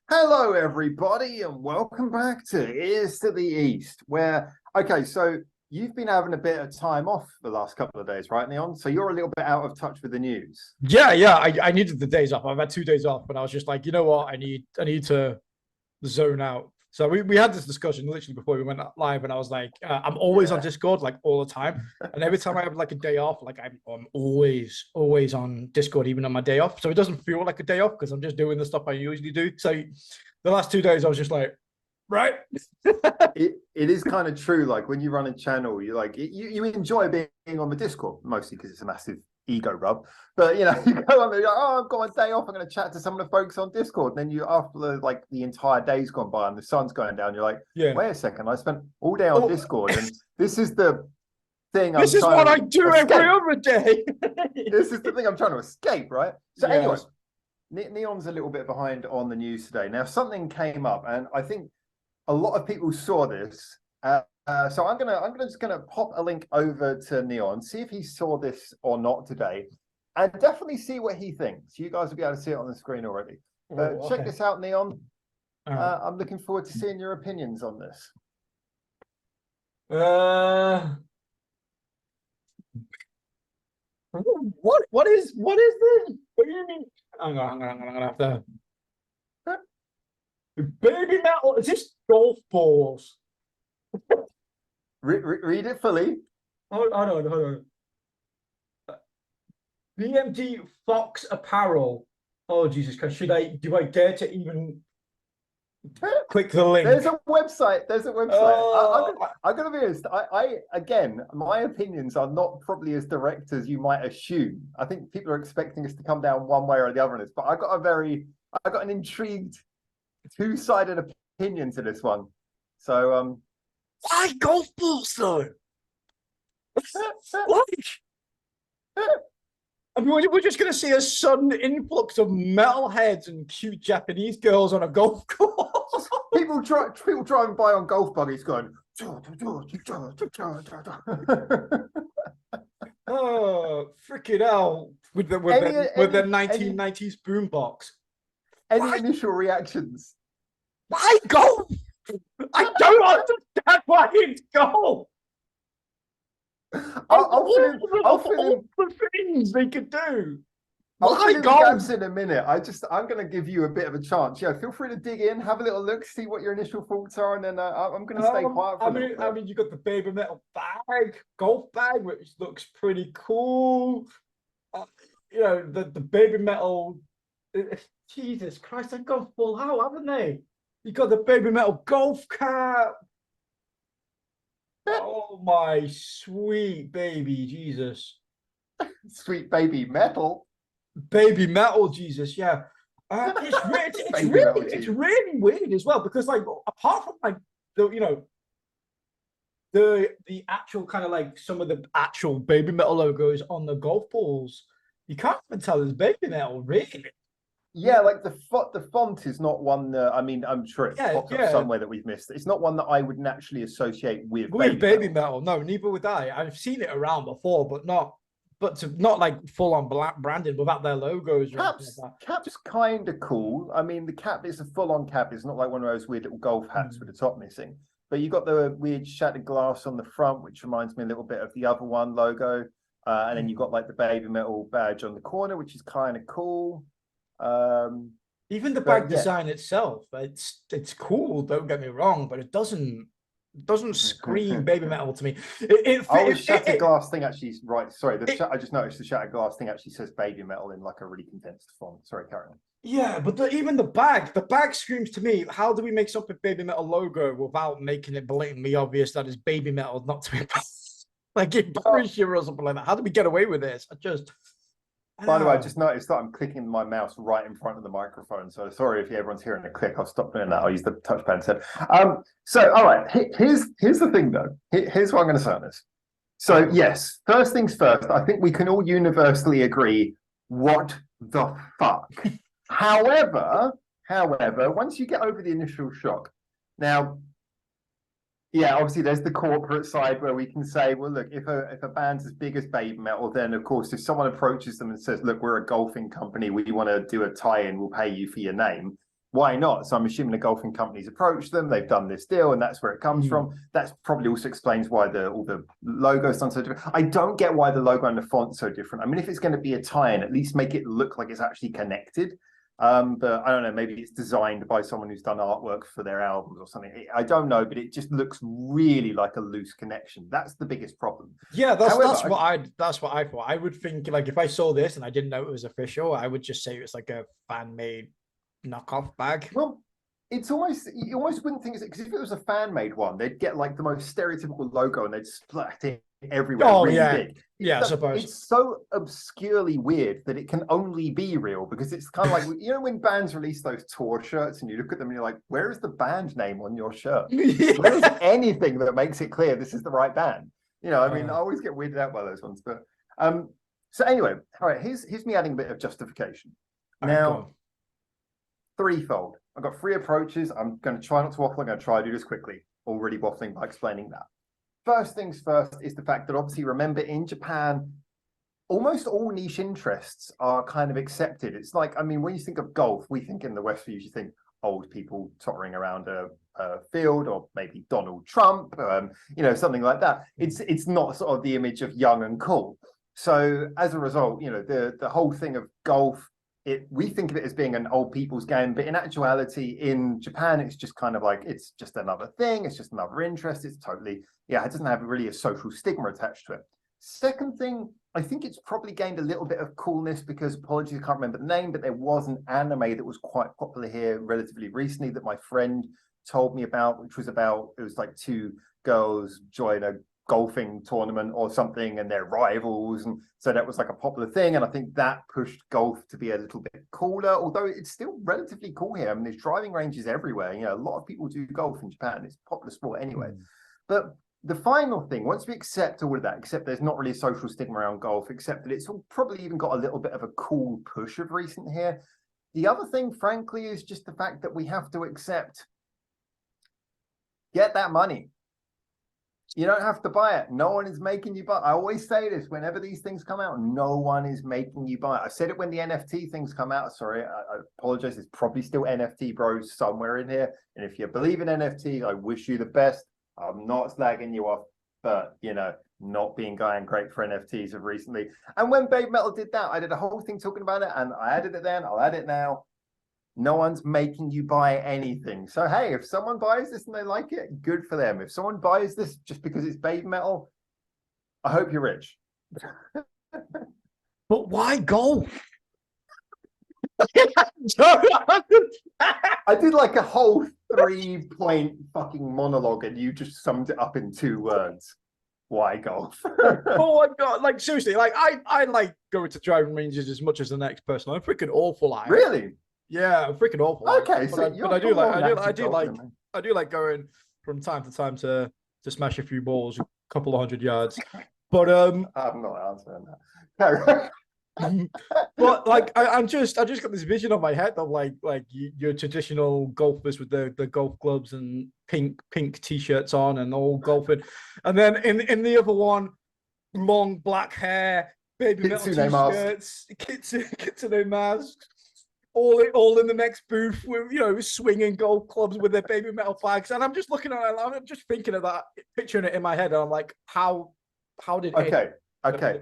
Hello, everybody, and welcome back to Ears to the East, where, okay, so you've been having a bit of time off the last couple of days, right, Neon? So you're a little bit out of touch with the news. Yeah. I needed the days off. I've had 2 days off, but I was just like, you know what? I need to zone out. So we had this discussion literally before we went live, and I was like, I'm always on Yeah. Discord, like all the time. And every time I have like a day off, like I'm always on Discord, even on my day off. So it doesn't feel like a day off because I'm just doing the stuff I usually do. So the last 2 days, I was just like, right. It is kind of true. Like when you run a channel, you like you enjoy being on the Discord mostly because it's a massive ego rub. But you know, you go on there, you're like, oh, I've got a day off. I'm going to chat to some of the folks on Discord. And then you, after the entire day's gone by and the sun's going down, you're like, Yeah. wait a second, I spent all day on Discord, and this is the thing This I'm is trying what to I do escape. every other day. This is the thing I'm trying to escape, right? So Yes. anyway, Neon's a little bit behind on the news today. Now something came up, and I think a lot of people saw this. So I'm just gonna pop a link over to Neon, see if he saw this or not today, and definitely see what he thinks. You guys will be able to see it on the screen already. But check this out, Neon. I'm looking forward to seeing your opinions on this. What is this? What do you mean? Hang on. I'm gonna have to. Baby metal. Is this golf balls? Read it fully. Hold on. BMG Fox Apparel. Oh Jesus Christ! Do I dare to even click the link? There's a website. I'm gonna be honest. I again, my opinions are not probably as direct as you might assume. I think people are expecting us to come down one way or the other on this, but I got an intrigued two-sided opinion to this one. So why golf balls though? Like, I mean, we're just going to see a sudden influx of metalheads and cute Japanese girls on a golf course. people driving by on golf buggies going. Oh, freaking hell! With their 1990s boombox. Any initial reactions? Why golf? I don't understand why it's golf. I'll fill in the things they could do. I'll fill in the gaps in a minute. I'm going to give you a bit of a chance. Yeah, feel free to dig in, have a little look, see what your initial thoughts are, and then I'm going to stay quiet for a minute. I mean, you got the BABYMETAL golf bag, which looks pretty cool. You know, the BABYMETAL. Jesus Christ, they've gone full out, haven't they? You got the BABYMETAL golf cap. Oh my sweet baby Jesus. Sweet baby metal. BABYMETAL Jesus, yeah. It's really weird as well, because like apart from like the actual kind of like some of the actual BABYMETAL logos on the golf balls, you can't even tell it's BABYMETAL really. Yeah, like the font is not one that, I mean, I'm sure it popped up somewhere that we've missed. It's not one that I would naturally associate with BABYMETAL. No, neither would I. I've seen it around before, but not like full on branded without their logos. Cap's kind of cool. I mean, the cap is a full on cap. It's not like one of those weird little golf hats with the top missing. But you got the weird shattered glass on the front, which reminds me a little bit of the other one logo. And then you got like the BABYMETAL badge on the corner, which is kind of cool. Even the bag design itself, it's cool, don't get me wrong, but it doesn't scream BABYMETAL to me. The shattered glass thing actually is right. Sorry, I just noticed the shattered glass thing actually says BABYMETAL in like a really condensed font. Sorry, carry on. Yeah, but even the bag screams to me, how do we make something BABYMETAL logo without making it blatantly obvious that it's BABYMETAL, not to be like in Paris or something like that? How do we get away with this? By the way, I just noticed that I'm clicking my mouse right in front of the microphone. So sorry if everyone's hearing a click. I'll stop doing that. I'll use the touchpad instead. So, all right, here's the thing, though. Here's what I'm going to say on this. So, yes, first things first, I think we can all universally agree, what the fuck? However, once you get over the initial shock, now, yeah, obviously there's the corporate side where we can say, well, look, if a band's as big as BABYMETAL, then of course, if someone approaches them and says, look, we're a golfing company, we want to do a tie-in, we'll pay you for your name. why not? So I'm assuming the golfing companies approached them. They've done this deal, and that's where it comes from. That's probably also explains why all the logos done so different. I don't get why the logo and the font's so different. I mean, if it's going to be a tie-in, at least make it look like it's actually connected. But I don't know, maybe it's designed by someone who's done artwork for their albums or something. I don't know, but it just looks really like a loose connection. That's the biggest problem. Yeah, that's what I thought. I would think, like, if I saw this and I didn't know it was official, I would just say it's like a fan-made knockoff bag. Well, it's almost, you almost wouldn't think it's, because if it was a fan-made one, they'd get like the most stereotypical logo and they'd splat it everywhere. Oh, really yeah. big. Yeah, I suppose. It's so obscurely weird that it can only be real, because it's kind of like, you know, when bands release those tour shirts and you look at them and you're like, where is the band name on your shirt? Where is anything that makes it clear this is the right band? You know, I mean, I always get weirded out by those ones. But so anyway, all right, here's me adding a bit of justification. Now, threefold. I've got three approaches. I'm going to try not to waffle. I'm going to try to do this quickly. Already waffling by explaining that. First things first is the fact that, obviously, remember, in Japan, almost all niche interests are kind of accepted. It's like, I mean, when you think of golf, we think in the West, we usually think old people tottering around a field, or maybe Donald Trump, you know, something like that. It's not sort of the image of young and cool. So as a result, you know, the whole thing of golf, we think of it as being an old people's game, but in actuality, in Japan, it's just kind of like, it's just another thing. It's just another interest. It's totally, yeah, it doesn't have really a social stigma attached to it. Second thing, I think it's probably gained a little bit of coolness because, apologies, I can't remember the name, but there was an anime that was quite popular here relatively recently that my friend told me about, which was about, it was like two girls join a golfing tournament or something and they're rivals, and so that was like a popular thing, and I think that pushed golf to be a little bit cooler, although it's still relatively cool here. I mean, there's driving ranges everywhere, you know, a lot of people do golf in Japan. It's a popular sport anyway. But the final thing, once we accept all of that, except there's not really a social stigma around golf, except that it's all probably even got a little bit of a cool push of recent here, the other thing, frankly, is just the fact that we have to accept, get that money. You don't have to buy it. No one is making you buy. I always say this whenever these things come out, no one is making you buy it. I said it when the NFT things come out. Sorry, I apologize. There's probably still NFT bros somewhere in here. And if you believe in NFT, I wish you the best. I'm not slagging you off, but, you know, not being going great for NFTs of recently. And when BABYMETAL did that, I did a whole thing talking about it, and I added it then, I'll add it now. No one's making you buy anything. So, hey, if someone buys this and they like it, good for them. If someone buys this just because it's BABYMETAL, I hope you're rich. But why golf? I did like a whole 3-point fucking monologue and you just summed it up in 2 words. Why golf? Oh my God, like, seriously, like, I like going to driving ranges as much as the next person. I'm freaking awful at it. Really? Yeah, I'm freaking awful. Okay, but I do like going from time to time to smash a few balls, a couple of 100 yards. But I'm not answering that. but like I just got this vision on my head of like your traditional golfers with the golf clubs and pink t-shirts on and all golfing, and then in the other one, long black hair, BABYMETAL t-shirts, kitsune masks, all in the next booth with, you know, swinging golf clubs with their BABYMETAL flags, and I'm just looking at it, I'm just thinking of that, picturing it in my head, and I'm like, how did Okay.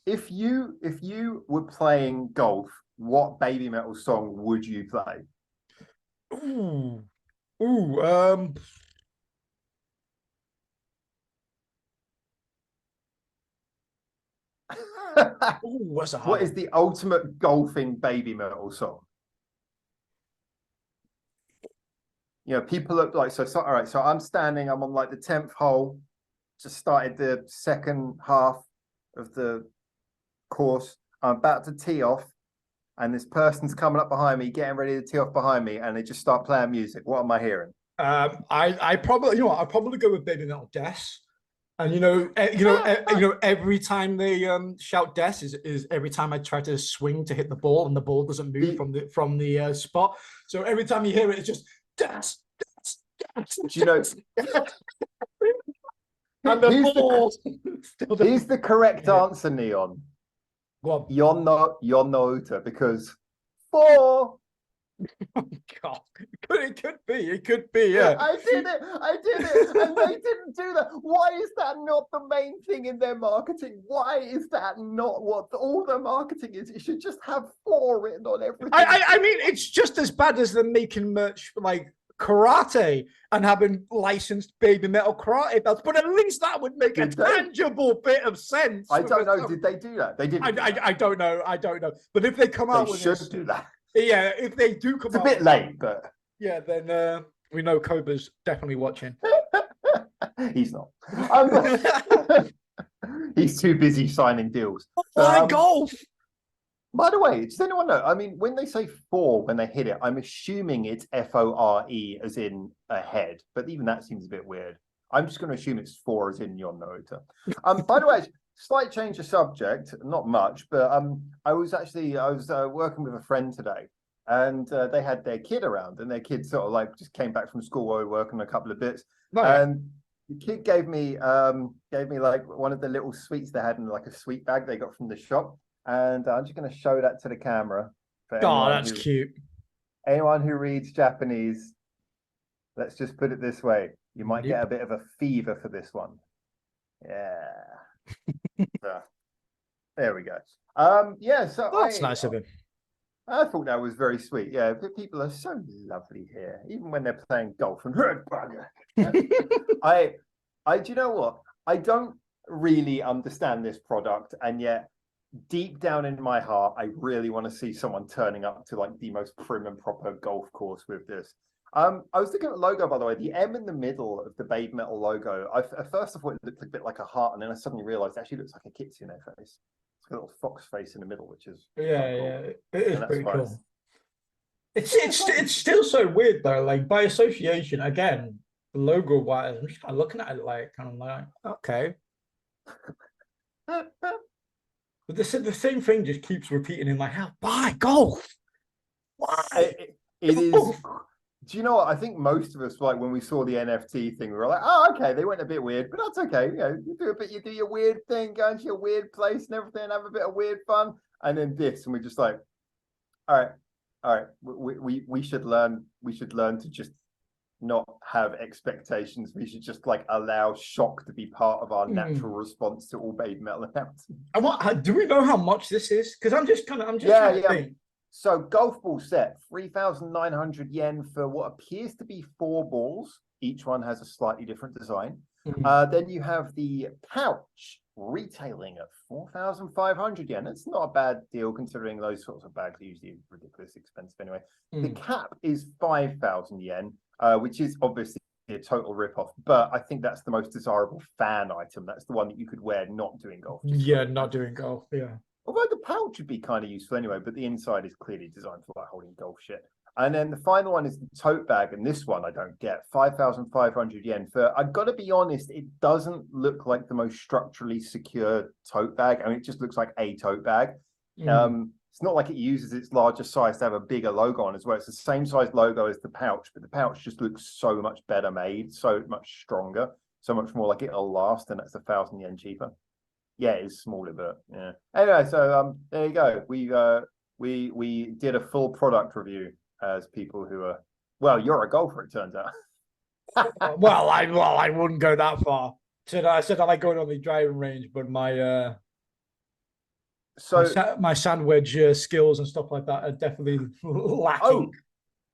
If you were playing golf, what BABYMETAL song would you play? Ooh, what's a hard What is the ultimate golfing BABYMETAL song? You know, people look like, so all right, so I'm on like the 10th hole, just started the second half of the course. I'm about to tee off, and this person's coming up behind me, getting ready to tee off behind me, and they just start playing music. What am I hearing? I probably, you know what, I'd probably go with BABYMETAL Des. And every time they shout Des is every time I try to swing to hit the ball and the ball doesn't move from the spot. So every time you hear it, it's just Des. Do you know? And the ball. Here's the correct answer, Neon. What? You're not Uta, because 4 Oh God, it could be. It could be. Yeah. I did it, and they didn't do that. Why is that not the main thing in their marketing? Why is that not what all their marketing is? It should just have 4 written on everything. I mean, it's just as bad as them making merch like karate and having licensed baby metal karate belts, but at least that would make a tangible bit of sense. I don't know. Did they do that? They didn't. I don't know. I don't know. But if they come out with should do that. Yeah, if they do come out, it's a bit late, but yeah, then we know Koba's definitely watching. He's not. He's too busy signing deals. Golf. By the way, does anyone know? I mean, when they say 4 when they hit it, I'm assuming it's FORE as in ahead, but even that seems a bit weird. I'm just going to assume it's 4 as in Yon Noota. By the way, slight change of subject, not much, but I was working with a friend today, and they had their kid around, and their kid sort of like just came back from school while we were working a couple of bits, and the kid gave me like one of the little sweets they had in like a sweet bag they got from the shop, and I'm just going to show that to the camera. Oh, that's cute. Anyone who reads Japanese, let's just put it this way: you might get a bit of a fever for this one. Yeah. So, there we go. Yeah, so that's nice of him. I thought that was very sweet. Yeah, the people are so lovely here, even when they're playing golf. And I do you know what? I don't really understand this product, and yet deep down in my heart, I really want to see someone turning up to like the most prim and proper golf course with this. I was looking at the logo, by the way. The M in the middle of the BABYMETAL logo, at first I thought it looked a bit like a heart, and then I suddenly realized it actually looks like a kitsune face. It's got a little fox face in the middle, which is cool. It is pretty cool. It's still so weird though. Like by association, again, logo wise, I'm just kind of looking at it like kind of like okay. But the same thing just keeps repeating in my head. Why golf? Why? It is. Do you know what? I think most of us, like when we saw the NFT thing, we were like, "Oh, okay, they went a bit weird, but that's okay. You know, you do your weird thing, go into your weird place and everything, and have a bit of weird fun." And then this, and we're just like, "All right, we should learn. We should learn to just not have expectations. We should just like allow shock to be part of our natural response to all BABYMETAL announcements." And what do we know how much this is? Because I'm just trying to think. So golf ball set, 3,900 yen for what appears to be 4 balls. Each one has a slightly different design. Then you have the pouch retailing at 4,500 yen. It's not a bad deal considering those sorts of bags are usually ridiculously expensive anyway. The cap is 5,000 yen, which is obviously a total rip-off, but I think that's the most desirable fan item. That's the one that you could wear not doing golf. Yeah, not doing golf, yeah. Although the pouch would be kind of useful anyway, but the inside is clearly designed for like holding golf shit. And then the final one is the tote bag, and this one I don't get. 5,500 yen for. I've got to be honest, it doesn't look like the most structurally secure tote bag. I mean, it just looks like a tote bag. It's not like it uses its larger size to have a bigger logo on as well. It's the same size logo as the pouch, but the pouch just looks so much better made, so much stronger, so much more like it'll last, and that's 1,000 yen cheaper. Yeah, it's smaller, but yeah. Anyway, so there you go. We did a full product review as people who are you're a golfer, it turns out. well, I wouldn't go that far. I said I like going on the driving range, but my my sandwich skills and stuff like that are definitely lacking.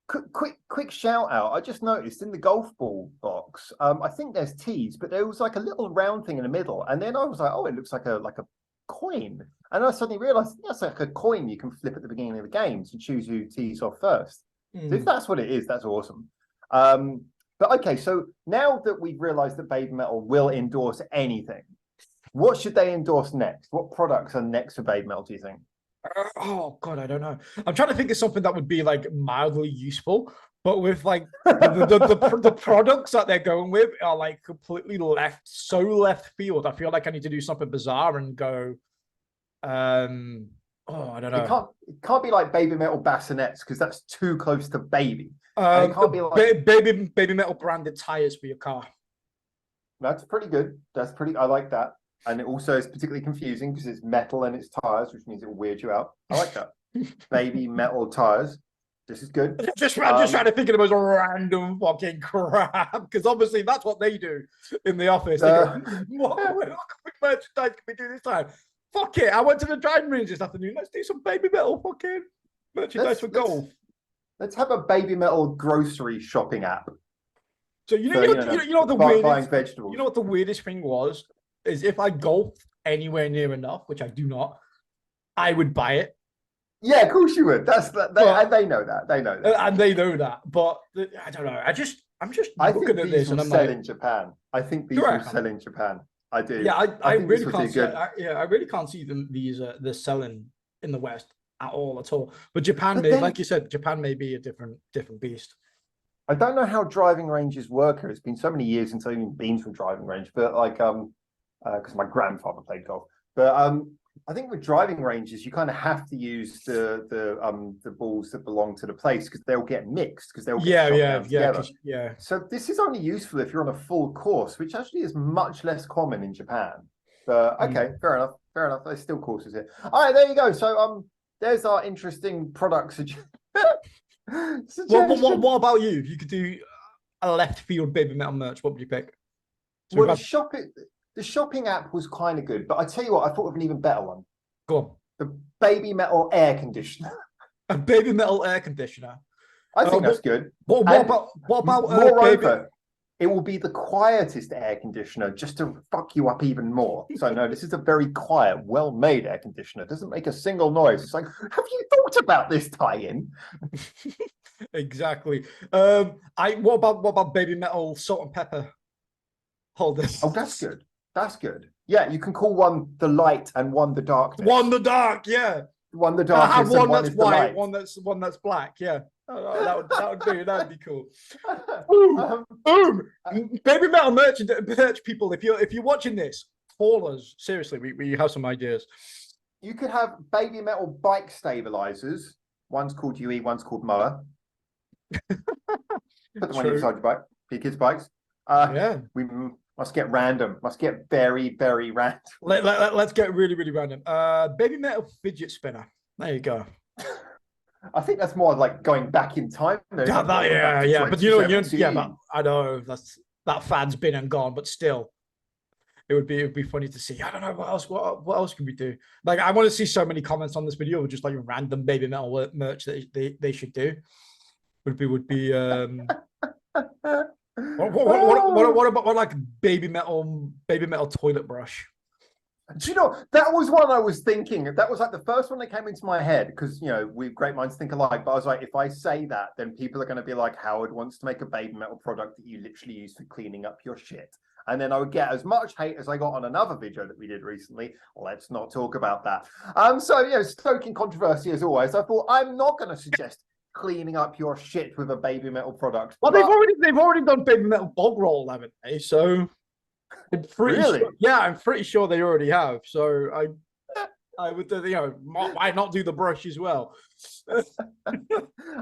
Quick shout out. I just noticed in the golf ball box, I think there's tees, but there was like a little round thing in the middle, and then I was like, oh, it looks like a coin, and I suddenly realized that's like a coin you can flip at the beginning of the game to choose who tees off first. So if that's what it is, that's awesome. But okay, so now that we've realized that BABYMETAL will endorse anything, what should they endorse next? What products are next for BABYMETAL, do you think? Oh God, I don't know. I'm trying to think of something that would be like mildly useful, but with like the products that they're going with are like completely left field. I feel like I need to do something bizarre and go. I don't know. It can't be like BABYMETAL bassinets because that's too close to baby. It can't be like BABYMETAL branded tires for your car. That's pretty good. I like that. And it also is particularly confusing because it's metal and it's tires, which means it will weird you out. I like that. BABYMETAL tires. This is good. I'm just trying to think of the most random fucking crap because obviously that's what they do in the office. They go, what merchandise can we do this time? Fuck it! I went to the driving range this afternoon. Let's do some baby metal fucking merchandise for golf. Let's have a baby metal grocery shopping app. So you know the weirdest buying vegetables. You know what the weirdest thing was is if I golfed anywhere near enough, which I do not, I would buy it. Yeah, of course you would. They know that. They know that. And they know that. But I don't know. I'm just looking at this and I'm like, in Japan. I think these will sell in Japan. I do. Yeah, I really can't see. I really can't see them they're selling in the West at all. But Japan, like you said, Japan may be a different beast. I don't know how driving ranges work. It's been so many years since I've even been to a driving range. But like, because my grandfather played golf. But I think with driving ranges, you kind of have to use the balls that belong to the place because they'll get mixed because they'll get together. So this is only useful if you're on a full course, which actually is much less common in Japan. But okay, fair enough. There's still courses here. All right, there you go. So there's our interesting product suggestion. What about you? If you could do a left field baby metal merch, what would you pick? So well, the shopping app was kind of good, but I tell you what, I thought of an even better one. Go on. The baby metal air conditioner. A baby metal air conditioner. I think that's good. What about moreover, it will be the quietest air conditioner just to fuck you up even more. So no, this is a very quiet, well-made air conditioner. It doesn't make a single noise. It's like, have you thought about this tie-in? Exactly. What about baby metal salt and pepper holders? Oh, that's good. That's good. Yeah, you can call one the light and one the darkness. One the dark, yeah. One the darkness. I have one that's white, one that's black. Yeah, that'd be cool. Boom. Baby metal merch people. If you're watching this, call us. Seriously, we have some ideas. You could have baby metal bike stabilizers. One's called UE, one's called Moa. Put the one inside your bike for your kids' bikes. Yeah. We must get random. Must get very, very random. Let's get really, really random. Baby metal fidget spinner. There you go. I think that's more like going back in time. But but I know that fad's been and gone, but still, it would be funny to see. I don't know what else can we do. Like, I want to see so many comments on this video with just like random baby metal merch that they should do. Would be what about like baby metal toilet brush? Do you know, that was one I was thinking. That was like the first one that came into my head because, you know, we great minds think alike. But I was like, if I say that, then people are going to be like, Howard wants to make a baby metal product that you literally use for cleaning up your shit. And then I would get as much hate as I got on another video that we did recently. Let's not talk about that. So, you know, stoking controversy as always. I thought I'm not going to suggest cleaning up your shit with a baby metal product. Well, they've already done baby metal bog roll, haven't they? So I'm pretty sure they already have. So I would, you know, why not do the brush as well? I'm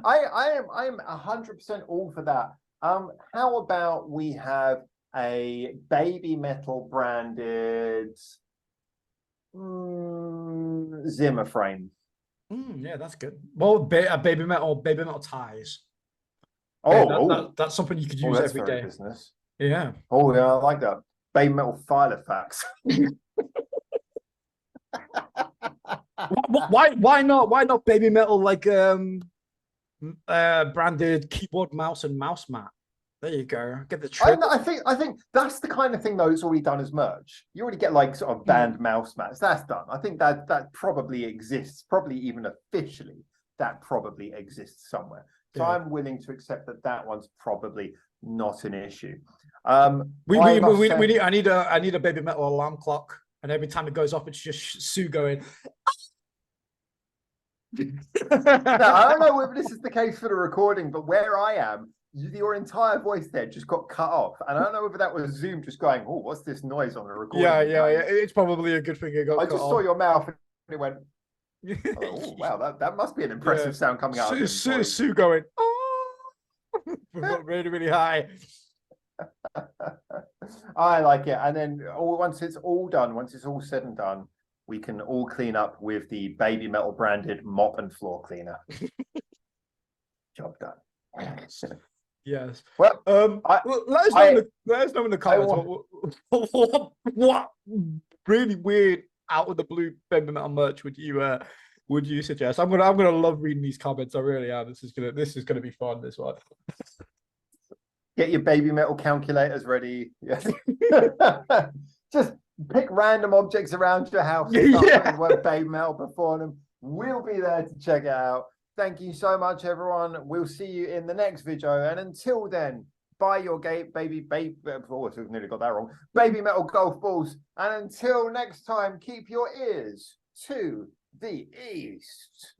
100% all for that. How about we have a baby metal branded Zimmer frame? Yeah, that's good. Well, baby metal ties. That's something you could use every day. Business. Yeah. Oh yeah, I like that. Baby metal Filofax. Why not baby metal like branded keyboard, mouse, and mouse mat? There you go. Get the trick. I think that's the kind of thing though that's already done as merch. You already get like sort of band mouse mats. That's done. I think that probably exists, probably even officially, that probably exists somewhere. So I'm willing to accept that one's probably not an issue. I need a baby metal alarm clock, and every time it goes off, it's just Sue going. Now, I don't know whether this is the case for the recording, but where I am, your entire voice there just got cut off, and I don't know whether that was Zoom just going, "Oh, what's this noise on the recording?" Yeah. It's probably a good thing it got. I just saw your mouth, and it went. Oh wow, that must be an impressive sound coming out. Sue going. Oh, really, really high. I like it, and then once it's all done, once it's all said and done, we can all clean up with the baby metal branded mop and floor cleaner. Yes. Well, Let us know let us know in the comments what really weird out of the blue baby metal merch would you suggest? I'm gonna love reading these comments. I really am. This is gonna be fun. This one. get your baby metal calculators ready. Yes. Just pick random objects around your house and start putting the word baby metal before them. We'll be there to check it out. Thank you so much, everyone. We'll see you in the next video. And until then, buy your baby oh, I nearly got that wrong. Baby metal golf balls. And until next time, keep your ears to the east.